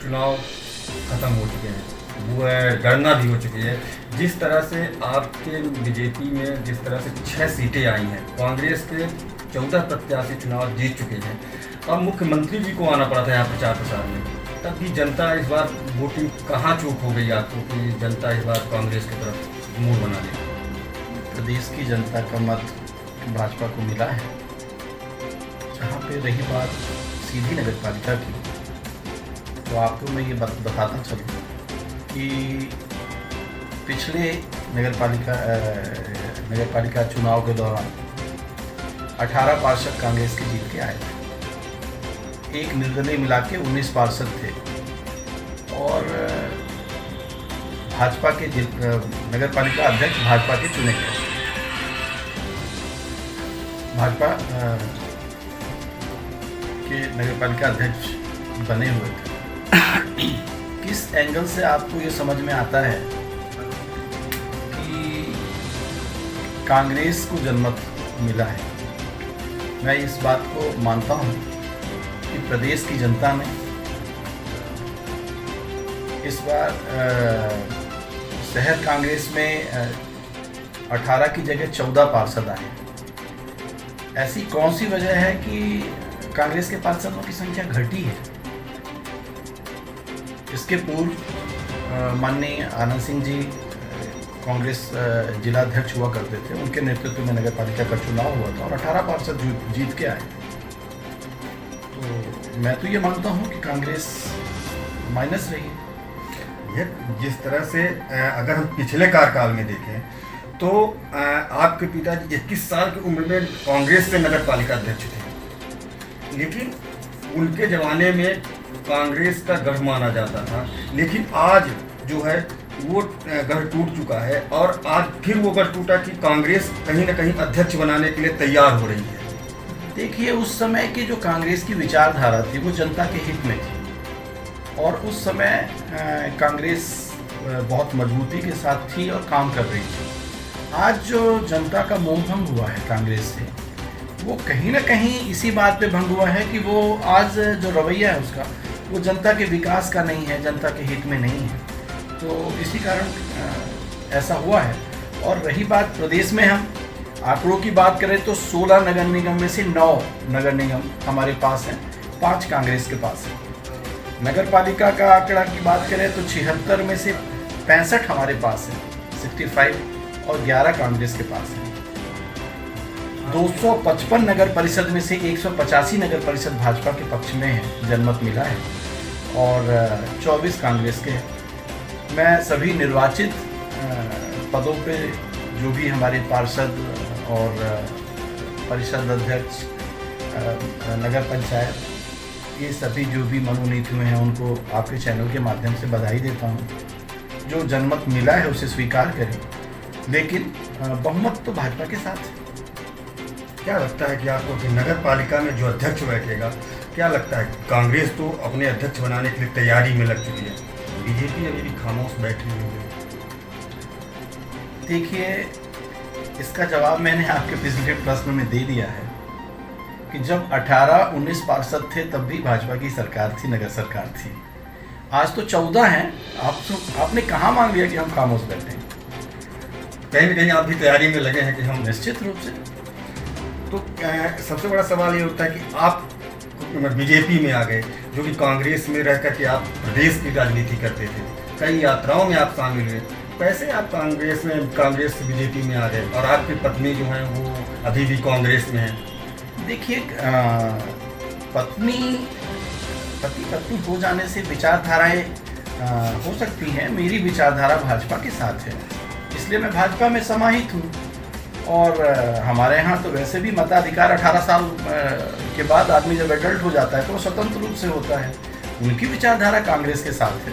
चुनाव खत्म हो चुके हैं, वो गणना भी हो चुकी है। जिस तरह से आपके बीजेपी में जिस तरह से 6 सीटें आई हैं, कांग्रेस के 14 प्रत्याशी चुनाव जीत चुके हैं, अब मुख्यमंत्री जी को आना पड़ा था यहाँ प्रचार प्रसार में, तब भी जनता इस बार वोटिंग कहाँ चूक हो गई आपको कि जनता इस बार कांग्रेस की तरफ मुंह बना ली? प्रदेश की जनता का मत भाजपा को मिला है। जहाँ पे रही बात सीधी नगर पालिका की, तो आपको मैं ये बताता चलूँ कि पिछले नगर पालिका चुनाव के दौरान 18 पार्षद कांग्रेस के जीत के आए थे। एक निर्दलीय मिला के 19 पार्षद थे और भाजपा के नगर पालिका अध्यक्ष भाजपा के चुने गए। भाजपा के नगर पालिका अध्यक्ष बने हुए थे। किस एंगल से आपको ये समझ में आता है कि कांग्रेस को जनमत मिला है? मैं इस बात को मानता हूँ कि प्रदेश की जनता ने इस बार शहर कांग्रेस में 18 की जगह 14 पार्षद आए। ऐसी कौन सी वजह है कि कांग्रेस के पार्षदों की संख्या घटी है? इसके पूर्व माननीय आनंद सिंह जी कांग्रेस जिला अध्यक्ष हुआ करते थे, उनके नेतृत्व में नगर पालिका का चुनाव हुआ था और 18 पार्षद जीत के आए। तो मैं तो ये मानता हूँ कि कांग्रेस माइनस रही है। ये जिस तरह से अगर हम पिछले कार्यकाल में देखें तो आपके पिताजी 21 साल की उम्र में कांग्रेस के नगर पालिका अध्यक्ष थे, लेकिन उनके ज़माने में कांग्रेस का गढ़ माना जाता था। लेकिन आज जो है वो गढ़ टूट चुका है और आज फिर वो गढ़ टूटा कि कांग्रेस कहीं ना कहीं अध्यक्ष बनाने के लिए तैयार हो रही है। देखिए, उस समय की जो कांग्रेस की विचारधारा थी वो जनता के हित में थी और उस समय कांग्रेस बहुत मजबूती के साथ थी और काम कर रही थी। आज जो जनता का मोह भंग हुआ है कांग्रेस से, वो कहीं ना कहीं इसी बात पे भंग हुआ है कि वो आज जो रवैया है उसका, वो जनता के विकास का नहीं है, जनता के हित में नहीं है। तो इसी कारण ऐसा हुआ है। और रही बात प्रदेश में, हम आंकड़ों की बात करें तो 16 नगर निगम में से 9 नगर निगम हमारे पास हैं, 5 कांग्रेस के पास है। नगर पालिका का आंकड़ा की बात करें तो 76 में से 65 हमारे पास है, 65, और 11 कांग्रेस के पास है। 255 नगर परिषद में से 185 नगर परिषद भाजपा के पक्ष में है, जनमत मिला है, और 24 कांग्रेस के हैं। मैं सभी निर्वाचित पदों पे जो भी हमारे पार्षद और परिषद अध्यक्ष, नगर पंचायत, ये सभी जो भी मनोनीत हुए हैं उनको आपके चैनल के माध्यम से बधाई देता हूँ। जो जनमत मिला है उसे स्वीकार करें, लेकिन बहुमत तो भाजपा के साथ है। क्या लगता है कि आपको कि नगर पालिका में जो अध्यक्ष बैठेगा, क्या लगता है कांग्रेस तो अपने अध्यक्ष बनाने के लिए तैयारी में लग चुकी है, बीजेपी अभी भी खामोश बैठी हुई है? देखिए, इसका जवाब मैंने आपके पिछले प्रश्न में दे दिया है कि जब 18-19 पार्षद थे तब भी भाजपा की सरकार थी, नगर सरकार थी। आज तो 14 हैं। आपने कहाँ मान लिया कि हम खामोश बैठे हैं? कहीं ना कहीं आप भी तैयारी में लगे हैं कि हम। निश्चित रूप से। तो सबसे बड़ा सवाल ये होता है कि आप बीजेपी में आ गए, जो कि कांग्रेस में रहकर के आप प्रदेश की राजनीति करते थे, कई यात्राओं में आप शामिल हुए, कैसे आप कांग्रेस से बीजेपी में आ गए और आपकी पत्नी जो है वो अभी भी कांग्रेस में है? देखिए, पति हो जाने से विचारधाराएं हो सकती हैं। मेरी विचारधारा भाजपा के साथ है, इसलिए मैं भाजपा में समाहित हूँ। और हमारे यहाँ तो वैसे भी मताधिकार 18 साल के बाद आदमी जब एडल्ट हो जाता है तो वो स्वतंत्र रूप से होता है। उनकी विचारधारा कांग्रेस के साथ है,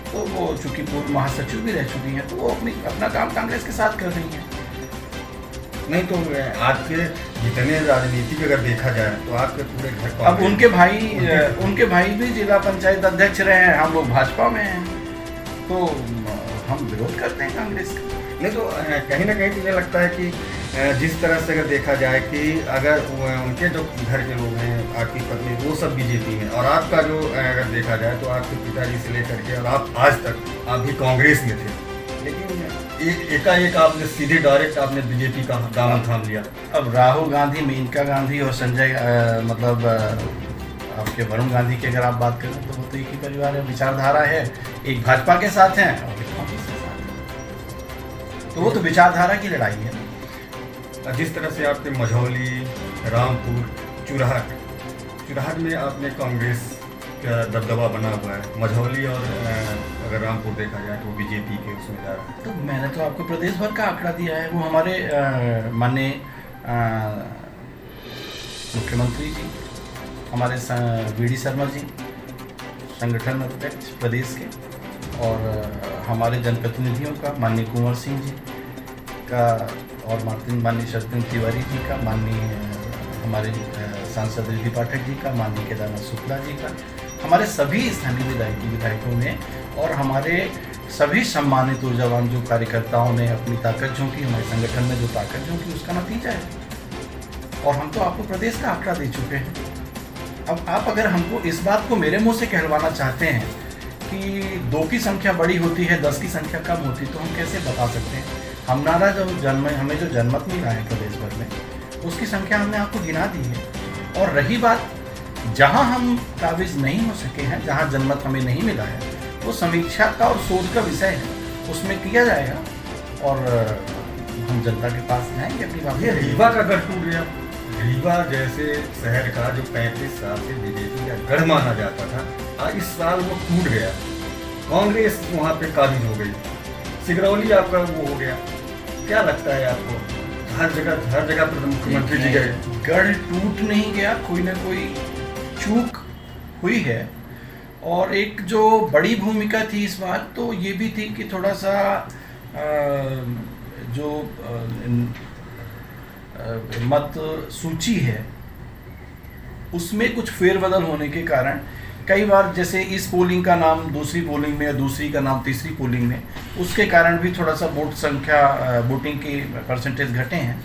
तो वो चूँकि पूर्व महासचिव भी रह चुकी हैं, तो वो अपना काम कांग्रेस के साथ कर रही हैं। नहीं तो आज के जितने राजनीतिक अगर देखा जाए तो आपके पूरे घर, अब उनके भाई भी जिला पंचायत अध्यक्ष रहे हैं, हम लोग भाजपा में हैं, तो हम विरोध करते हैं कांग्रेस का। नहीं तो कहीं ना कहीं तो ये लगता है कि जिस तरह से अगर देखा जाए कि अगर उनके जो घर के लोग हैं, आपकी पत्नी, वो सब बीजेपी में, और आपका जो अगर देखा जाए तो आपके पिताजी से लेकर के और आप आज तक आप भी कांग्रेस में थे, लेकिन एकाएक आपने सीधे डायरेक्ट आपने बीजेपी का दामन थाम लिया। अब राहुल गांधी, मेनका गांधी और संजय आपके वरुण गांधी की अगर आप बात करें तो वो तो एक ही परिवार है, विचारधारा है, एक भाजपा के साथ हैं और एक कांग्रेस के साथ हैं, तो वो तो विचारधारा की लड़ाई है। जिस तरह से आपके मझौली, रामपुर, चुराहट में आपने कांग्रेस का दबदबा बना हुआ है, मझौली और अगर रामपुर देखा जाए तो बीजेपी के उसमें जा रहा है। तो मैंने तो आपको प्रदेश भर का आंकड़ा दिया है, वो हमारे माननीय मुख्यमंत्री जी, हमारे वी.डी. शर्मा जी, संगठन अध्यक्ष प्रदेश के, और हमारे जनप्रतिनिधियों का माननीय कुंवर सिंह जी का, और माननीय शरद तिवारी जी का, माननीय हमारे सांसद रिद्धि पाठक जी का, माननीय केदारनाथ शुक्ला जी का, हमारे सभी स्थानीय विधायकों ने और हमारे सभी सम्मानित ऊर्जावान जो कार्यकर्ताओं ने अपनी ताकत झोंकी, हमारे संगठन में जो ताकत झोंकी, उसका नतीजा है। और हम तो आपको प्रदेश का आंकड़ा दे चुके हैं। अब आप अगर हमको इस बात को मेरे मुंह से कहलवाना चाहते हैं कि 2 की संख्या बड़ी होती है, 10 की संख्या कम होती, तो हम कैसे बता सकते हैं? हमारा जो हमें जो जनमत मिला है प्रदेश भर में, उसकी संख्या हमने आपको गिना दी है। और रही बात जहां हम काबिज नहीं हो सके हैं, जहां जनमत हमें नहीं मिला है, वो समीक्षा का और शोध का विषय है, उसमें किया जाएगा और हम जनता के पास जाएंगे अपनी बात। ये रीवा का गढ़ टूट गया। रीवा जैसे शहर का जो 35 साल से बीजेपी का गढ़ माना जाता था, आज इस साल वो टूट गया, कांग्रेस वहाँ पे काबिज हो गई, सिगरौली आपका वो हो गया। क्या लगता है आपको? हर जगह पर मुख्यमंत्री जी गए, गढ़ टूट नहीं गया, कोई ना कोई चूक हुई है। और एक जो बड़ी भूमिका थी इस बार, तो ये भी थी कि थोड़ा सा जो मत सूची है उसमें कुछ फेरबदल होने के कारण कई बार, जैसे इस पोलिंग का नाम दूसरी पोलिंग में, दूसरी का नाम तीसरी पोलिंग में, उसके कारण भी थोड़ा सा वोटिंग की परसेंटेज घटे हैं।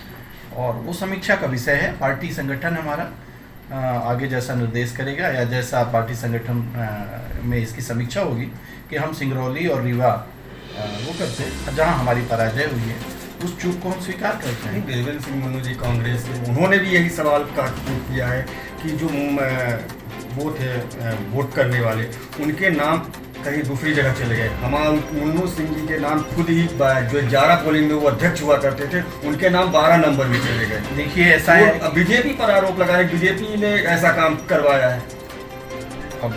और वो समीक्षा का विषय है। पार्टी संगठन हमारा आगे जैसा निर्देश करेगा या जैसा पार्टी संगठन में इसकी समीक्षा होगी कि हम सिंगरौली और रीवा वो करते जहां हमारी पराजय हुई है, उस चूक को हम स्वीकार करते हैं। देवेंद्र सिंह मनु जी कांग्रेस के, उन्होंने भी यही सवाल किया है कि जो वो थे वोट करने वाले, उनके नाम कहीं दूसरी जगह चले गए। हमारे मुन्नू सिंह जी के नाम खुद ही जो 11 पोलिंग में वो अध्यक्ष हुआ करते थे, उनके नाम 12 नंबर में चले गए। देखिए ऐसा है, बीजेपी पर आरोप लगा है, बीजेपी ने ऐसा काम करवाया है। अब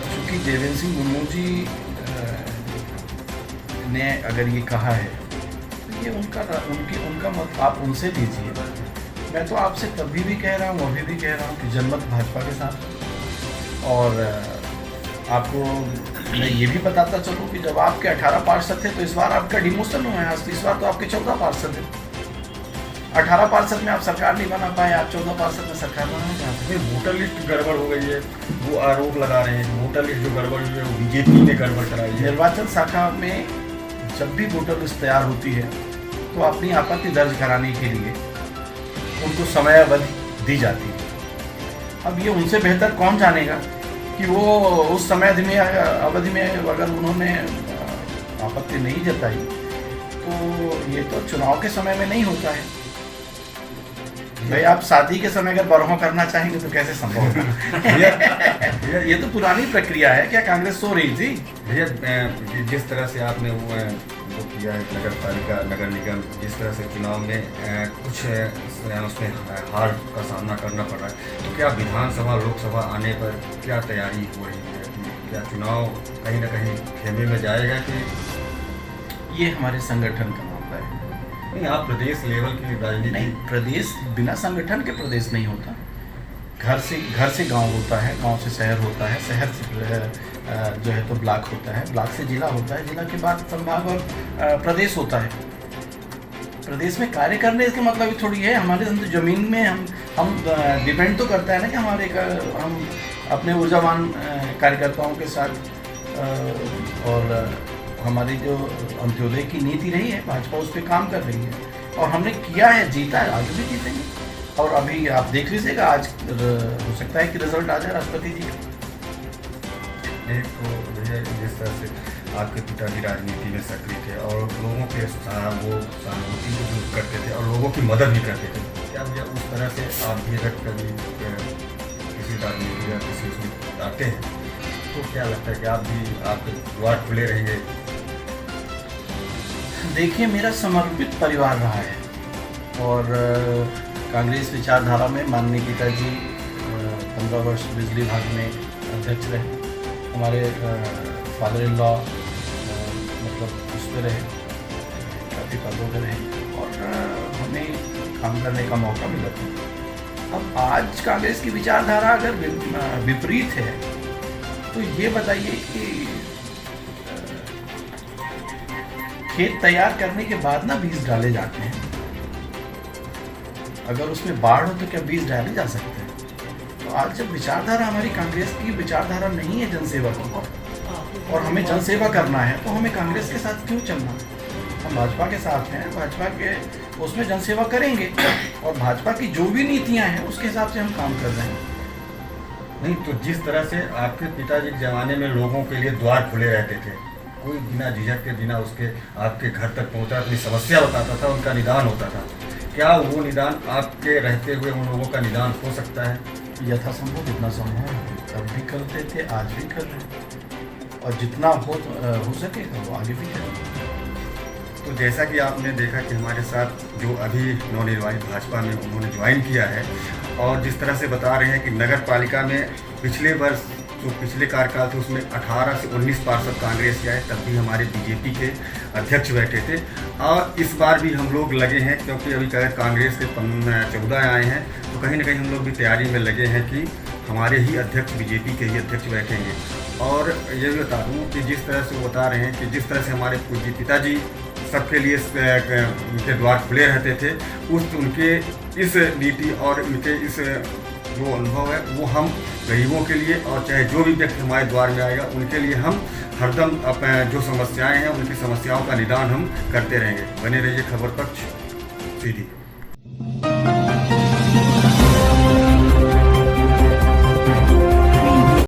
चूंकि देवेंद्र सिंह मुन्नू जी ने अगर ये कहा है तो ये उनका मत आप उनसे लीजिए। मैं तो आपसे तभी भी कह रहा हूँ, अभी भी कह रहा हूँ कि जनमत भाजपा के साथ। और आपको मैं ये भी बताता चलूँ कि जब आपके 18 पार्षद थे तो इस बार आपका डिमोशन हुआ है, इस बार तो आपके 14 पार्षद हैं। 18 पार्षद में आप सरकार नहीं बना पाए, आप 14 पार्षद में सरकार बनाना चाहते हैं। वोटर लिस्ट गड़बड़ हो गई है, वो आरोप लगा रहे हैं। वोटर लिस्ट जो गड़बड़ हुई है वो बीजेपी ने गड़बड़ कराई है। निर्वाचन शाखा में जब भी वोटर लिस्ट तैयार होती है तो अपनी आपत्ति दर्ज कराने के लिए उनको समयावधि दी जाती है। अब ये उनसे बेहतर कौन जानेगा कि वो उस समय अवधि में अगर उन्होंने आपत्ति नहीं जताई तो ये तो चुनाव के समय में नहीं होता है। भाई आप शादी के समय अगर बरहों करना चाहेंगे तो कैसे संभव होगा? ये तो पुरानी प्रक्रिया है। क्या कांग्रेस सो रही थी? भैया जिस तरह से आपने वो किया है नगर निगम, जिस तरह से चुनाव में कुछ उसमें हार का सामना करना पड़ रहा है, तो क्या विधानसभा लोकसभा आने पर क्या तैयारी हो रही है? क्या चुनाव कहीं ना कहीं खेमे में जाएगा कि? ये हमारे संगठन का मामला है। नहीं, आप प्रदेश लेवल की राजनीति नहीं, प्रदेश बिना संगठन के प्रदेश नहीं होता। घर से गांव होता है, गांव से शहर होता है, शहर से जो है तो ब्लॉक होता है, ब्लॉक से जिला होता है, जिला के बाद संभाग और प्रदेश होता है। प्रदेश में कार्य करने का मतलब ही थोड़ी है। हमारे तो जमीन में हम डिपेंड तो करता है ना कि हम अपने ऊर्जावान कार्यकर्ताओं के साथ और हमारी जो अंत्योदय की नीति रही है, भाजपा उस पर काम कर रही है और हमने किया है, जीता है, आगे भी जीतेंगे। और अभी आप देख लीजिएगा, आज हो सकता है कि रिजल्ट आ जाए राष्ट्रपति जी का। एक तो भैया जिस तरह से आपके पिताजी राजनीति में सक्रिय थे और लोगों के वो सहानुभूति को दूर करते थे और लोगों की मदद भी करते थे, क्या भैया उस तरह से आप भी अगर कभी किसी राजनीति या किसी उसमें आते हैं तो क्या लगता है कि आप भी आपके द्वार खुले रहेंगे? देखिए, मेरा समर्पित परिवार रहा है और कांग्रेस विचारधारा में माननीय पिताजी 15 वर्ष बिजली विभाग में अध्यक्ष रहे। हमारे फादर इन लॉ मतलब उस पर रहे, काफ़ी पदों पर रहे और हमें काम करने का मौका मिला था। अब आज कांग्रेस की विचारधारा अगर विपरीत है तो ये बताइए कि खेत तैयार करने के बाद ना बीज डाले जाते हैं, अगर उसमें बाढ़ हो तो क्या बीज डाले जा सकते हैं? तो आज जब विचारधारा हमारी कांग्रेस की विचारधारा नहीं है जनसेवा की और हमें जनसेवा करना है तो हमें कांग्रेस के साथ क्यों चलना? हम भाजपा के साथ हैं, भाजपा के उसमें जनसेवा करेंगे और भाजपा की जो भी नीतियां हैं उसके हिसाब से हम काम कर रहे हैं। नहीं तो जिस तरह से आपके पिताजी के ज़माने में लोगों के लिए द्वार खुले रहते थे, कोई बिना झिझक के बिना उसके आपके घर तक पहुंचा, अपनी समस्या बताता था, उनका निदान होता था, क्या वो निदान आपके रहते हुए उन लोगों का निदान हो सकता है? यथासंभव जितना संभव तब भी करते थे, आज भी कर रहे हैं और जितना हो सकेगा वो आगे भी करेंगे। तो जैसा कि आपने देखा कि हमारे साथ जो अभी नवनिर्वाचित भाजपा में उन्होंने ज्वाइन किया है और जिस तरह से बता रहे हैं कि नगर पालिका में पिछले वर्ष जो पिछले कार्यकाल थे उसमें 18 से 19 पार्षद कांग्रेस के आए, तब भी हमारे बीजेपी के अध्यक्ष बैठे थे और इस बार भी हम लोग लगे हैं क्योंकि अभी कह कांग्रेस के 14 आए हैं तो कहीं ना कहीं हम लोग भी तैयारी में लगे हैं कि हमारे ही अध्यक्ष बीजेपी के ही अध्यक्ष बैठेंगे। और ये भी बता दूँ कि जिस तरह से वो बता रहे हैं कि जिस तरह से हमारे पूज्य पिताजी सबके लिए उनके द्वार खुले रहते थे, उनके इस नीति और उनके इस जो अनुभव है वो हम गरीबों के लिए और चाहे जो भी व्यक्ति हमारे द्वार में आएगा उनके लिए हम हरदम अपने जो समस्याएं हैं उनकी समस्याओं का निदान हम करते रहेंगे। बने रहिए खबर पक्ष सीधी।